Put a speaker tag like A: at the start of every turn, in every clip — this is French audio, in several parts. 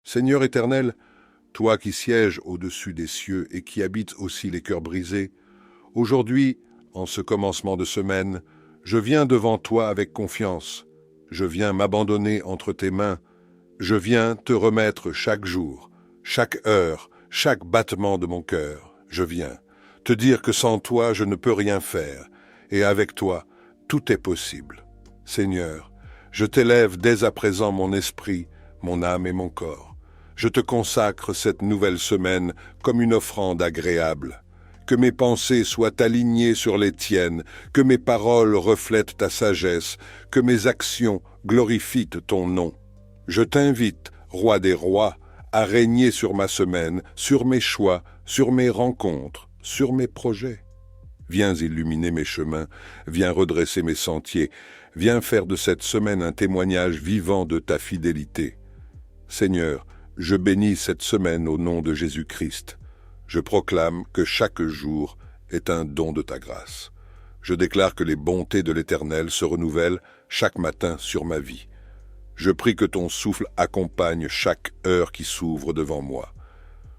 A: Seigneur éternel, toi qui sièges au-dessus des cieux et qui habites aussi les cœurs brisés, aujourd'hui, en ce commencement de semaine, je viens devant toi avec confiance. Je viens m'abandonner entre tes mains. Je viens te remettre chaque jour, chaque heure, chaque battement de mon cœur. Je viens te dire que sans toi, je ne peux rien faire, et avec toi, tout est possible. Seigneur, je t'élève dès à présent mon esprit, mon âme et mon corps. Je te consacre cette nouvelle semaine comme une offrande agréable. Que mes pensées soient alignées sur les tiennes, que mes paroles reflètent ta sagesse, que mes actions glorifient ton nom. Je t'invite, roi des rois, à régner sur ma semaine, sur mes choix, sur mes rencontres, sur mes projets. Viens illuminer mes chemins, viens redresser mes sentiers, viens faire de cette semaine un témoignage vivant de ta fidélité. Seigneur, je bénis cette semaine au nom de Jésus-Christ. Je proclame que chaque jour est un don de ta grâce. Je déclare que les bontés de l'Éternel se renouvellent chaque matin sur ma vie. Je prie que ton souffle accompagne chaque heure qui s'ouvre devant moi.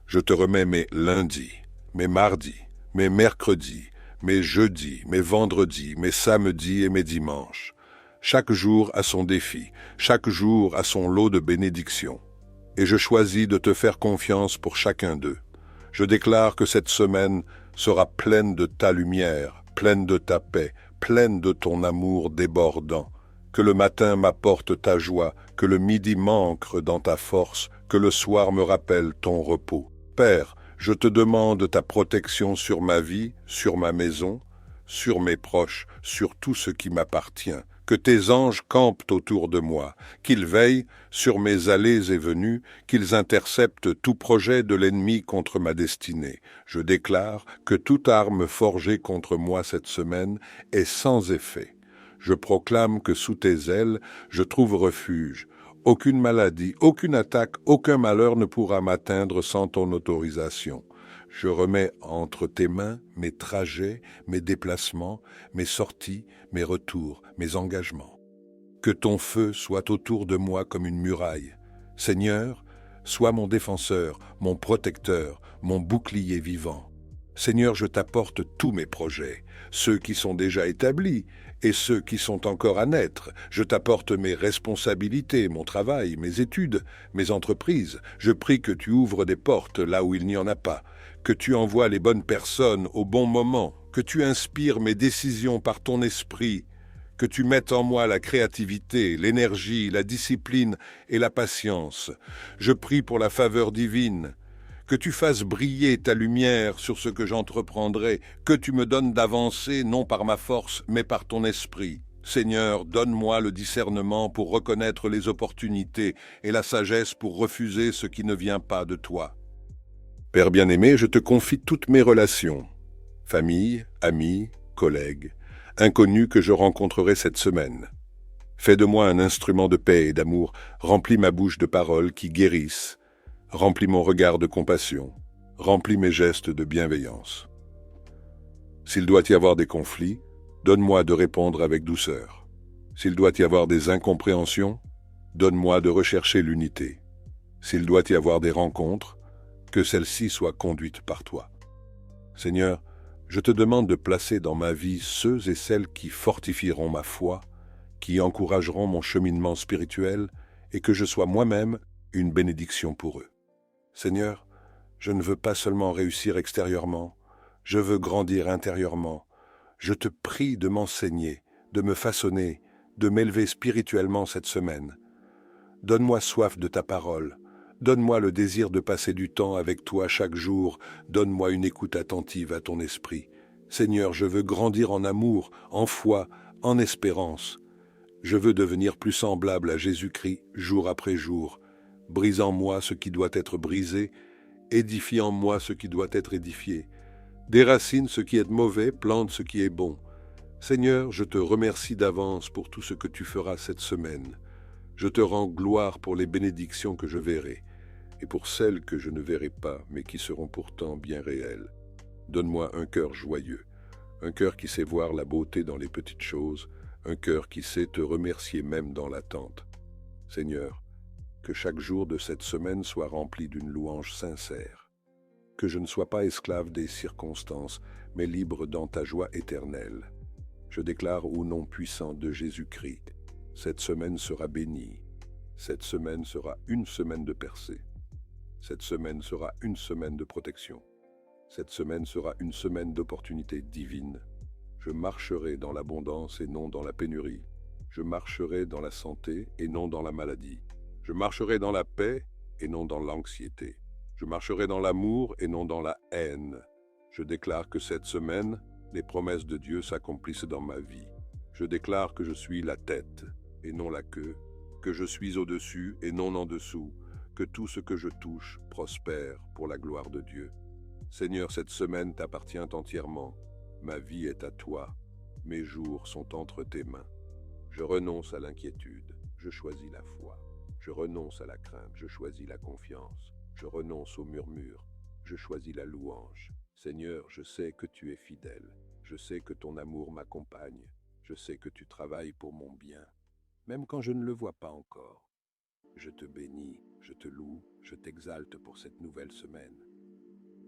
A: Je te remets mes lundis, mes mardis, mes mercredis, mes jeudis, mes vendredis, mes samedis et mes dimanches. Chaque jour a son défi, chaque jour a son lot de bénédictions. Et je choisis de te faire confiance pour chacun d'eux. Je déclare que cette semaine sera pleine de ta lumière, pleine de ta paix, pleine de ton amour débordant. Que le matin m'apporte ta joie, que le midi m'ancre dans ta force, que le soir me rappelle ton repos. Père, je te demande ta protection sur ma vie, sur ma maison, sur mes proches, sur tout ce qui m'appartient. Que tes anges campent autour de moi, qu'ils veillent sur mes allées et venues, qu'ils interceptent tout projet de l'ennemi contre ma destinée. Je déclare que toute arme forgée contre moi cette semaine est sans effet. Je proclame que sous tes ailes, je trouve refuge. Aucune maladie, aucune attaque, aucun malheur ne pourra m'atteindre sans ton autorisation. Je remets entre tes mains mes trajets, mes déplacements, mes sorties, mes retours, mes engagements. Que ton feu soit autour de moi comme une muraille. Seigneur, sois mon défenseur, mon protecteur, mon bouclier vivant. Seigneur, je t'apporte tous mes projets, ceux qui sont déjà établis et ceux qui sont encore à naître. Je t'apporte mes responsabilités, mon travail, mes études, mes entreprises. Je prie que tu ouvres des portes là où il n'y en a pas, que tu envoies les bonnes personnes au bon moment, que tu inspires mes décisions par ton esprit, que tu mettes en moi la créativité, l'énergie, la discipline et la patience. Je prie pour la faveur divine, que tu fasses briller ta lumière sur ce que j'entreprendrai, que tu me donnes d'avancer non par ma force, mais par ton esprit. Seigneur, donne-moi le discernement pour reconnaître les opportunités et la sagesse pour refuser ce qui ne vient pas de toi. Père bien-aimé, je te confie toutes mes relations, famille, amis, collègues, inconnus que je rencontrerai cette semaine. Fais de moi un instrument de paix et d'amour, remplis ma bouche de paroles qui guérissent, remplis mon regard de compassion, remplis mes gestes de bienveillance. S'il doit y avoir des conflits, donne-moi de répondre avec douceur. S'il doit y avoir des incompréhensions, donne-moi de rechercher l'unité. S'il doit y avoir des rencontres, que celles-ci soient conduites par toi. Seigneur, je te demande de placer dans ma vie ceux et celles qui fortifieront ma foi, qui encourageront mon cheminement spirituel et que je sois moi-même une bénédiction pour eux. Seigneur, je ne veux pas seulement réussir extérieurement, je veux grandir intérieurement. Je te prie de m'enseigner, de me façonner, de m'élever spirituellement cette semaine. Donne-moi soif de ta parole. Donne-moi le désir de passer du temps avec toi chaque jour. Donne-moi une écoute attentive à ton esprit. Seigneur, je veux grandir en amour, en foi, en espérance. Je veux devenir plus semblable à Jésus-Christ jour après jour. Brise en moi ce qui doit être brisé, édifie en moi ce qui doit être édifié. Déracine ce qui est mauvais, plante ce qui est bon. Seigneur, je te remercie d'avance pour tout ce que tu feras cette semaine. Je te rends gloire pour les bénédictions que je verrai, et pour celles que je ne verrai pas, mais qui seront pourtant bien réelles. Donne-moi un cœur joyeux, un cœur qui sait voir la beauté dans les petites choses, un cœur qui sait te remercier même dans l'attente. Seigneur, Que chaque jour de cette semaine soit rempli d'une louange sincère. Que je ne sois pas esclave des circonstances, mais libre dans ta joie éternelle. Je déclare au nom puissant de Jésus-Christ, cette semaine sera bénie. Cette semaine sera une semaine de percée. Cette semaine sera une semaine de protection. Cette semaine sera une semaine d'opportunités divines. Je marcherai dans l'abondance et non dans la pénurie. Je marcherai dans la santé et non dans la maladie. Je marcherai dans la paix et non dans l'anxiété. Je marcherai dans l'amour et non dans la haine. Je déclare que cette semaine, les promesses de Dieu s'accomplissent dans ma vie. Je déclare que je suis la tête et non la queue, que je suis au-dessus et non en dessous, que tout ce que je touche prospère pour la gloire de Dieu. Seigneur, cette semaine t'appartient entièrement. Ma vie est à toi. Mes jours sont entre tes mains. Je renonce à l'inquiétude. Je choisis la foi. Je renonce à la crainte. Je choisis la confiance. Je renonce au murmure. Je choisis la louange. Seigneur, je sais que tu es fidèle. Je sais que ton amour m'accompagne. Je sais que tu travailles pour mon bien, même quand je ne le vois pas encore. Je te bénis, je te loue, je t'exalte pour cette nouvelle semaine.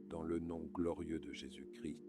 A: Dans le nom glorieux de Jésus-Christ.